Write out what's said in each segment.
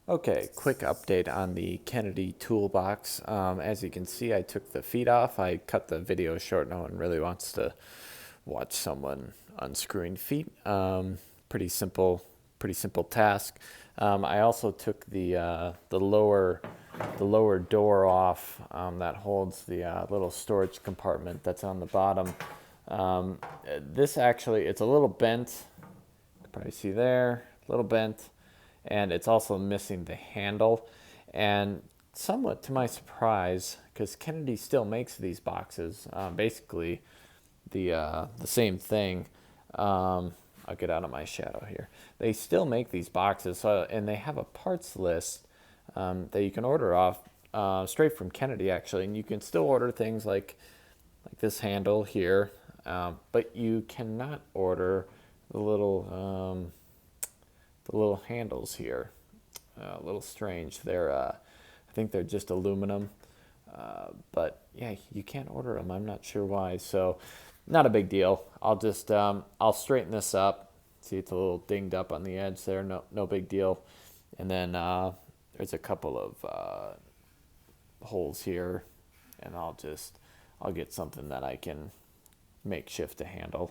Okay, quick update on the Kennedy toolbox. As you can see, I took the feet off. I cut the video short. No one really wants to watch someone unscrewing feet. Pretty simple task. I also took the lower door off that holds the little storage compartment that's on the bottom. This actually, it's a little bent. You can probably see there, a little bent, and it's also missing the handle. And somewhat to my surprise, because Kennedy still makes these boxes, basically the same thing. I'll get out of my shadow here. They still make these boxes, and they have a parts list that you can order off straight from Kennedy actually, and you can still order things like this handle here, but you cannot order the little handles here. A little strange. I think they're just aluminum, but yeah, you can't order them. I'm not sure why. So, not a big deal. I'll straighten this up. See, it's a little dinged up on the edge there. No big deal. And then there's a couple of holes here, and I'll get something that I can makeshift to handle.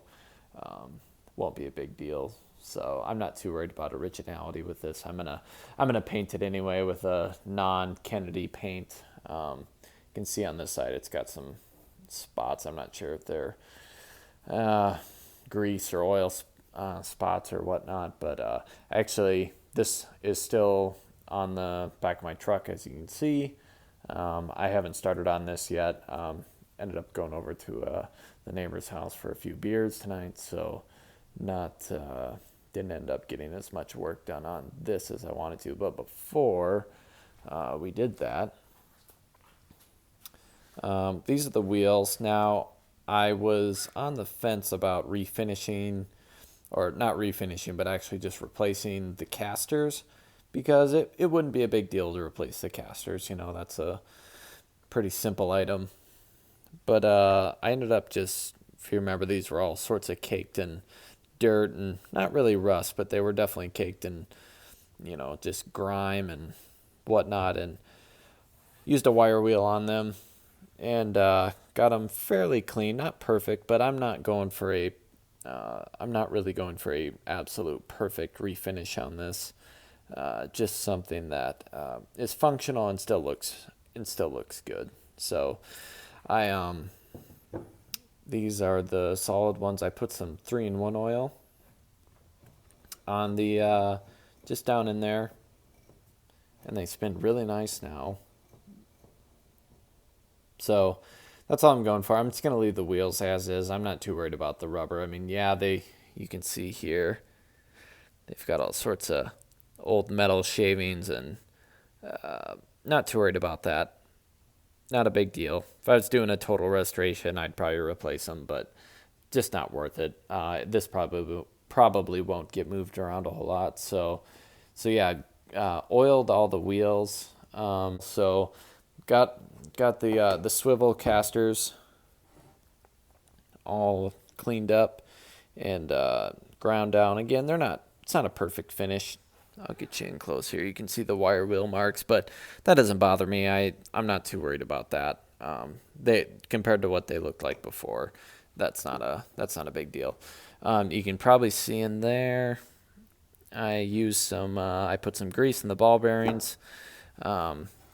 Won't be a big deal. So I'm not too worried about originality with this. I'm gonna paint it anyway with a non-Kennedy paint. You can see on this side it's got some spots. I'm not sure if they're grease or oil spots or whatnot, but actually this is still on the back of my truck, as you can see. I haven't started on this yet. Ended up going over to the neighbor's house for a few beers tonight, so not didn't end up getting as much work done on this as I wanted to. But before we did that, these are the wheels. Now, I was on the fence about refinishing, or not refinishing, but actually just replacing the casters, because it wouldn't be a big deal to replace the casters. That's a pretty simple item. But I ended up just, if you remember, these were all sorts of caked in dirt and not really rust, but they were definitely caked in, just grime and whatnot, and used a wire wheel on them and got them fairly clean. Not perfect, but I'm not really going for a absolute perfect refinish on this. Just something that is functional and still looks good. So I these are the solid ones. I put some 3-in-1 oil on the just down in there, and they spin really nice now. So that's all I'm going for. I'm just gonna leave the wheels as is. I'm not too worried about the rubber. I mean, yeah, you can see here they've got all sorts of old metal shavings, and not too worried about that. Not a big deal. If I was doing a total restoration, I'd probably replace them, but just not worth it. This probably won't get moved around a whole lot. So yeah, oiled all the wheels. So got the swivel casters all cleaned up and ground down. Again, it's not a perfect finish. I'll get you in close here. You can see the wire wheel marks, but that doesn't bother me. I'm not too worried about that. They compared to what they looked like before, that's not a big deal. You can probably see in there. I put some grease in the ball bearings,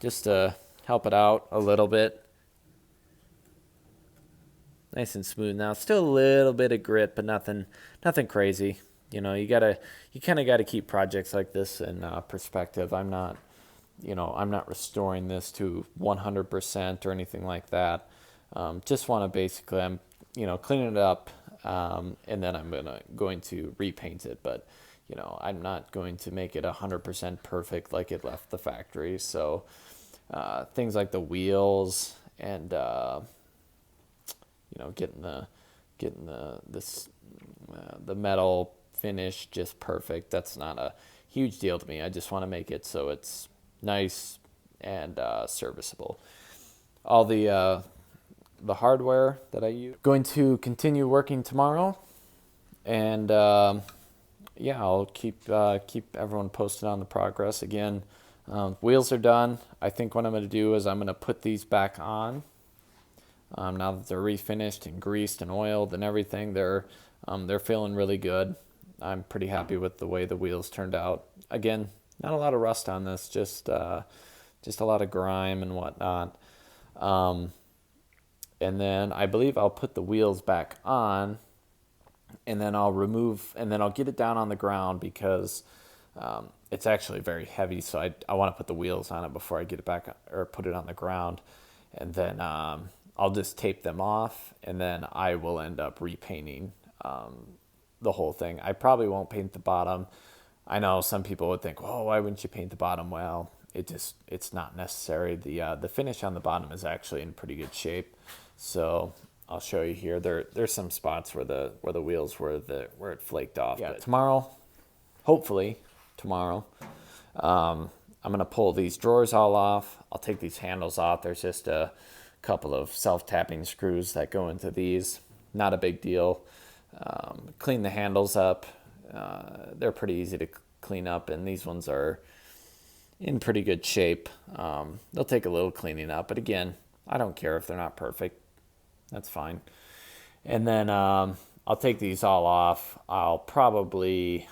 just to help it out a little bit. Nice and smooth now. Still a little bit of grit, but nothing crazy. You kind of gotta keep projects like this in perspective. I'm not restoring this to 100% or anything like that. Just want to basically, I'm cleaning it up, and then I'm going to repaint it. But I'm not going to make it 100% perfect like it left the factory. So things like the wheels and getting the metal finish just perfect. That's not a huge deal to me. I just want to make it so it's nice and serviceable. All the hardware that I use, going to continue working tomorrow, and yeah, I'll keep everyone posted on the progress. Again, Wheels are done. I think what I'm going to do is I'm going to put these back on. Now that they're refinished and greased and oiled and everything, they're feeling really good. I'm pretty happy with the way the wheels turned out. Again, not a lot of rust on this, just a lot of grime and whatnot. And then I believe I'll put the wheels back on, and then I'll get it down on the ground because it's actually very heavy. So I want to put the wheels on it before I get it back or put it on the ground, and then I'll just tape them off, and then I will end up repainting the whole thing. I probably won't paint the bottom. I know some people would think, "Oh, why wouldn't you paint the bottom?" Well, it's not necessary. The finish on the bottom is actually in pretty good shape. So I'll show you here. There's some spots where the wheels where it flaked off. Yeah, but hopefully tomorrow, I'm gonna pull these drawers all off. I'll take these handles off. There's just a couple of self-tapping screws that go into these. Not a big deal. Clean the handles up. They're pretty easy to clean up, and these ones are in pretty good shape. They'll take a little cleaning up, but again, I don't care if they're not perfect. That's fine. And then I'll take these all off. I'll probably